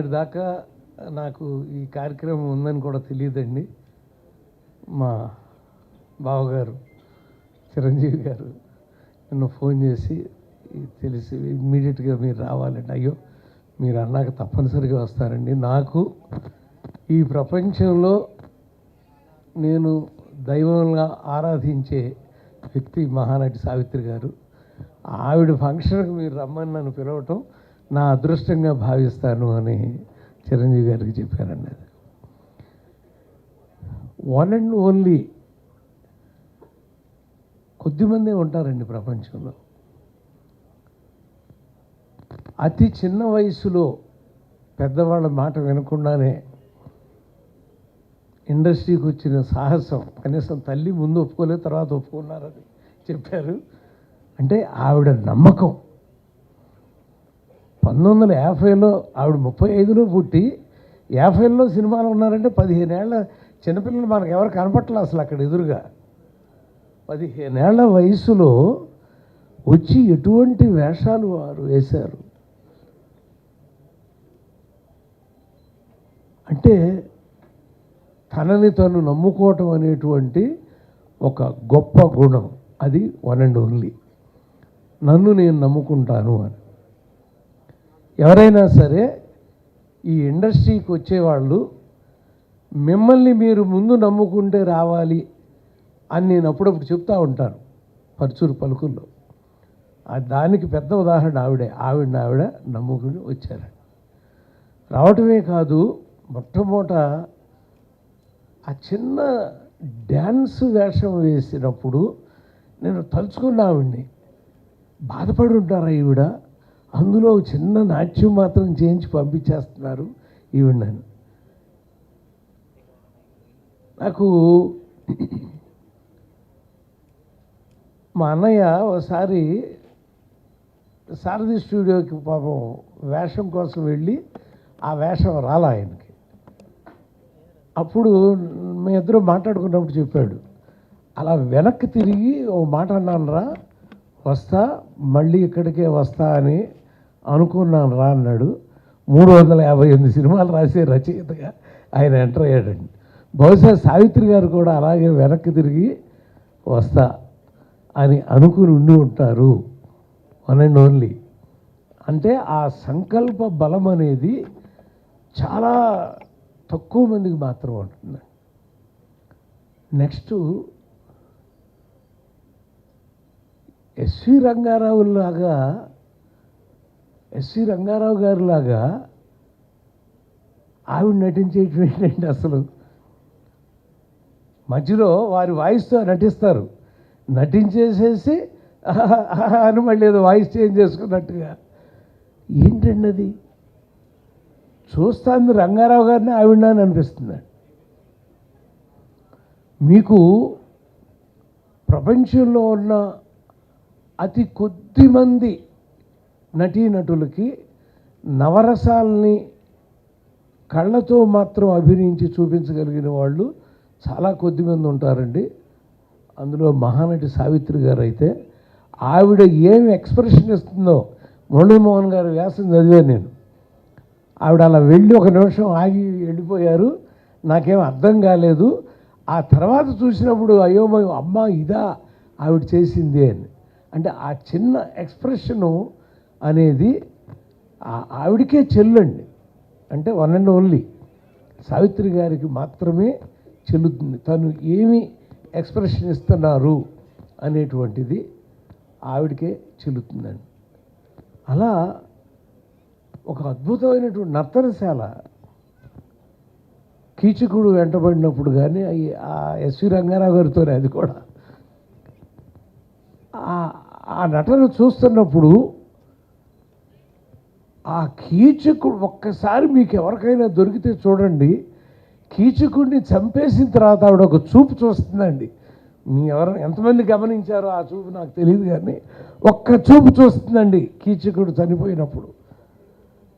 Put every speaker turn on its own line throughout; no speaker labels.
దాకా నాకు ఈ కార్యక్రమం ఉందని కూడా తెలియదండి. మా బావగారు చిరంజీవి గారు నన్ను ఫోన్ చేసి తెలిసి ఇమ్మీడియట్గా మీరు రావాలండి. అయ్యో మీరు అన్నాక తప్పనిసరిగా వస్తారండి. నాకు ఈ ప్రపంచంలో నేను దైవంగా ఆరాధించే వ్యక్తి మహానటి సావిత్రి గారు. ఆవిడ ఫంక్షన్కి మీరు రమ్మని నన్ను పిలవటం నా అదృష్టంగా భావిస్తాను అని చిరంజీవి గారికి చెప్పానండి. అది వన్ అండ్ ఓన్లీ కొద్దిమందే ఉంటారండి ప్రపంచంలో. అతి చిన్న వయసులో పెద్దవాళ్ళ మాట వినకుండానే ఇండస్ట్రీకి వచ్చిన సాహసం కనీసం తల్లి ముందు ఒప్పుకోలేదు, తర్వాత ఒప్పుకున్నారని చెప్పారు. అంటే ఆవిడ నమ్మకం. 1950లో ఆవిడ 35లో పుట్టి 50లో సినిమాలు ఉన్నారంటే 15 ఏళ్ళ చిన్నపిల్లలు మనకు ఎవరు కనపట్లేదు అసలు అక్కడ ఎదురుగా. 15 ఏళ్ల వయసులో వచ్చి ఎటువంటి వేషాలు వారు వేశారు అంటే తనని తను నమ్ముకోవటం అనేటువంటి ఒక గొప్ప గుణం. అది వన్ అండ్ ఓన్లీ. నన్ను నేను నమ్ముకుంటాను అని. ఎవరైనా సరే ఈ ఇండస్ట్రీకి వచ్చేవాళ్ళు మిమ్మల్ని మీరు ముందు నమ్ముకుంటే రావాలి అని నేను అప్పుడప్పుడు చెప్తూ ఉంటాను పరుచూరు పలుకుల్లో. దానికి పెద్ద ఉదాహరణ ఆవిడ నమ్ముకుని వచ్చారు. రావటమే కాదు, మొట్టమొదట ఆ చిన్న డ్యాన్స్ వేషం వేసినప్పుడు నేను తలుచుకున్న ఆవిడ్ని. బాధపడి ఉంటారా ఈవిడ, అందులో చిన్న నాట్యం మాత్రం చేయించి పంపించేస్తున్నారు ఈవిడని. నాకు మా అన్నయ్య ఒకసారి సారథి స్టూడియోకి పాపం వేషం కోసం వెళ్ళి ఆ వేషం రాలా ఆయనకి. అప్పుడు మీ ఇద్దరు మాట్లాడుకున్నప్పుడు చెప్పాడు, అలా వెనక్కి తిరిగి ఓ మాట అన్నాను రా, వస్తా మళ్ళీ ఇక్కడికే వస్తా అని అనుకున్నాను రా అన్నాడు. 358 సినిమాలు రాసే రచయితగా ఆయన ఎంటర్ అయ్యాడండి. బహుశా సావిత్రి గారు కూడా అలాగే వెనక్కి తిరిగి వస్తా అని అనుకుని ఉండి ఉంటారు. One and only. అంటే ఆ సంకల్ప బలం అనేది చాలా తక్కువ మందికి మాత్రం ఉంటుంది. నెక్స్ట్ ఎస్వి రంగారావు గారిలాగా ఆవిడ నటించేటువంటి ఏంటంటే అసలు మధ్యలో వారి వాయిస్తో నటిస్తారు, నటించేసేసి అని మళ్ళీ ఏదో వాయిస్ చేంజ్ చేసుకున్నట్టుగా. ఏంటండి అది? చూస్తాను రంగారావు గారిని ఆవిడ అని అనిపిస్తుంది. మీకు ప్రపంచంలో ఉన్న అతి కొద్ది మంది నటీనటులకి నవరసాలని కళ్ళతో మాత్రం అభినయించి చూపించగలిగిన వాళ్ళు చాలా కొద్దిమంది ఉంటారండి. అందులో మహానటి సావిత్రి గారు అయితే ఆవిడ ఏమి ఎక్స్ప్రెషన్ ఇస్తుందో, మురళీమోహన్ గారు వ్యాసం చదివాను నేను. ఆవిడ అలా వెళ్ళి ఒక నిమిషం ఆగి వెళ్ళిపోయారు, నాకేం అర్థం కాలేదు. ఆ తర్వాత చూసినప్పుడు అయోమయం, అమ్మ ఇదా ఆవిడ చేసింది అని. అంటే ఆ చిన్న ఎక్స్ప్రెషను అనేది ఆవిడకే చెల్లండి. అంటే వన్ అండ్ ఓన్లీ సావిత్రి గారికి మాత్రమే చెల్లుతుంది. తను ఏమి ఎక్స్ప్రెషన్ ఇస్తున్నారు అనేటువంటిది ఆవిడకే చెల్లుతుందండి. అలా ఒక అద్భుతమైనటువంటి నర్తనశాల కీచకుడు వెంటబడినప్పుడు కానీ ఆ ఎస్వి రంగారావు గారితోనే అది కూడా ఆ నటన చూస్తున్నప్పుడు ఆ కీచకుడు ఒక్కసారి మీకు ఎవరికైనా దొరికితే చూడండి, కీచకుడిని చంపేసిన తర్వాత ఆవిడ ఒక చూపు చూస్తుందండి. మీ ఎంతమంది గమనించారో ఆ చూపు నాకు తెలియదు, కానీ ఒక్క చూపు చూస్తుందండి కీచకుడు చనిపోయినప్పుడు.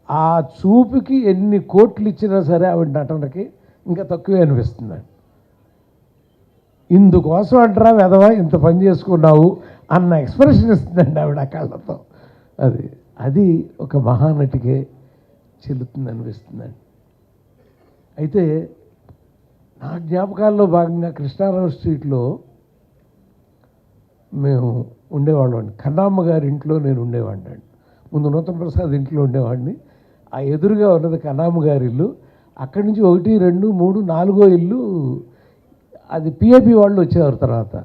ఆ చూపుకి ఎన్ని కోట్లు ఇచ్చినా సరే ఆవిడ నటనకి ఇంకా తక్కువే అనిపిస్తుందండి. ఇందుకోసం అంటారా వెధవా ఇంత పని చేసుకున్నావు అన్న ఎక్స్ప్రెషన్ ఇస్తుందండి ఆవిడ కళ్ళతో. అది ఒక మహానటికే చెల్లుతుంది అనిపిస్తుందండి. అయితే నా జ్ఞాపకాల్లో భాగంగా కృష్ణారావు స్ట్రీట్లో మేము ఉండేవాళ్ళం అండి. కన్నమ్మ గారి ఇంట్లో నేను ఉండేవాడిని అండి. ముందు నూతన ప్రసాద్ ఇంట్లో ఉండేవాడిని. ఆ ఎదురుగా ఉన్నది కన్నమ్మ గారి ఇల్లు. అక్కడి నుంచి 1, 2, 3, 4 ఇల్లు అది పిఏపి వాళ్ళు వచ్చేవారు తర్వాత.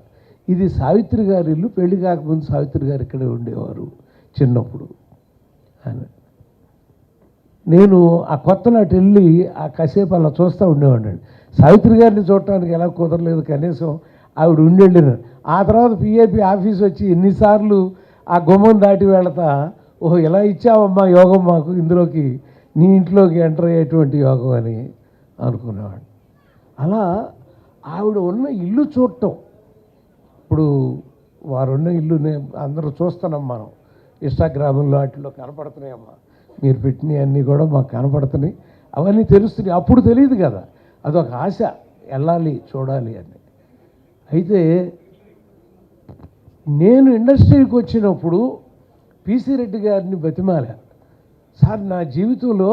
ఇది సావిత్రి గారి ఇల్లు. పెళ్లి కాకముందు సావిత్రి గారు ఇక్కడే ఉండేవారు చిన్నప్పుడు అని. నేను ఆ కొత్తనాటి వెళ్ళి ఆ కాసేపు అలా చూస్తూ ఉండేవాడిని అండి. సావిత్రి గారిని చూడటానికి ఎలా కుదరలేదు, కనీసం ఆవిడ ఉండేళ్ళిన. ఆ తర్వాత పిఏపి ఆఫీస్ వచ్చి ఎన్నిసార్లు ఆ గుమ్మం దాటి వెళతా, ఓహో ఇలా ఇచ్చావమ్మా యోగం మాకు, ఇందులోకి నీ ఇంట్లోకి ఎంటర్ అయ్యేటువంటి యోగం అని అనుకునేవాడు. అలా ఆవిడ ఉన్న ఇల్లు చూడటం, ఇప్పుడు వారున్న ఇల్లునే అందరూ చూస్తున్నాం మనం, ఇన్స్టాగ్రామ్లో వాటిలో కనపడుతున్నాయమ్మా, మీరు పెట్టినవి అన్నీ కూడా మాకు కనపడుతున్నాయి, అవన్నీ తెలుస్తున్నాయి. అప్పుడు తెలియదు కదా, అదొక ఆశ, వెళ్ళాలి చూడాలి అని. అయితే నేను ఇండస్ట్రీకి వచ్చినప్పుడు పిసి రెడ్డి గారిని బతిమాలా, సార్ నా జీవితంలో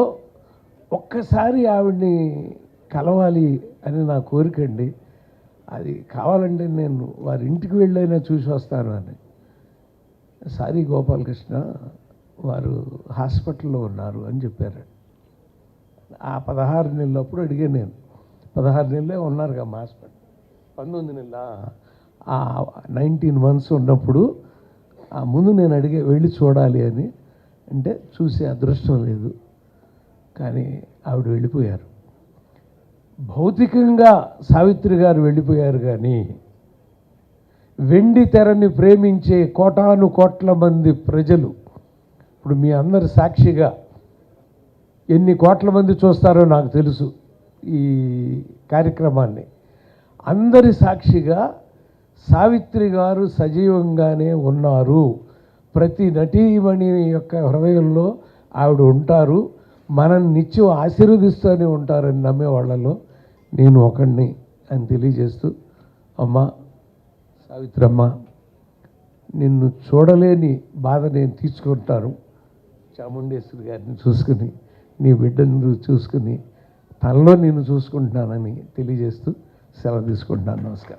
ఒక్కసారి ఆవిడ్ని కలవాలి అని నా కోరికండి, అది కావాలంటే నేను వారి ఇంటికి వెళ్ళైనా చూసి వస్తాను అని. సారీ గోపాలకృష్ణ, వారు హాస్పిటల్లో ఉన్నారు అని చెప్పారు. ఆ 16 నెలలప్పుడు అడిగాను నేను, 16 నెలలే ఉన్నారుగా మా హాస్పిటల్, 19 నెలల 19 months ఉన్నప్పుడు ఆ ముందు నేను అడిగే వెళ్ళి చూడాలి అని. అంటే చూసే అదృష్టం లేదు, కానీ ఆవిడ వెళ్ళిపోయారు. భౌతికంగా సావిత్రి గారు వెళ్ళిపోయారు, కానీ వెండి తెరని ప్రేమించే కోటాను కోట్ల మంది ప్రజలు, ఇప్పుడు మీ అందరి సాక్షిగా ఎన్ని కోట్ల మంది చూస్తారో నాకు తెలుసు ఈ కార్యక్రమాన్ని, అందరి సాక్షిగా సావిత్రి గారు సజీవంగానే ఉన్నారు. ప్రతి నటీమణి యొక్క హృదయంలో ఆవిడ ఉంటారు, మనం నిత్యం ఆశీర్వదిస్తూనే ఉంటారని నమ్మే వాళ్ళలో నేను ఒకడిని అని తెలియజేస్తూ, అమ్మ సావిత్రమ్మ, నిన్ను చూడలేని బాధ నేను తీసుకుంటాను. చాముండేశ్వరి గారిని చూసుకుని, నీ బిడ్డను చూసుకుని, తనలో నేను చూసుకుంటున్నానని తెలియజేస్తూ సెలవు తీసుకుంటున్నాను. నమస్కారం.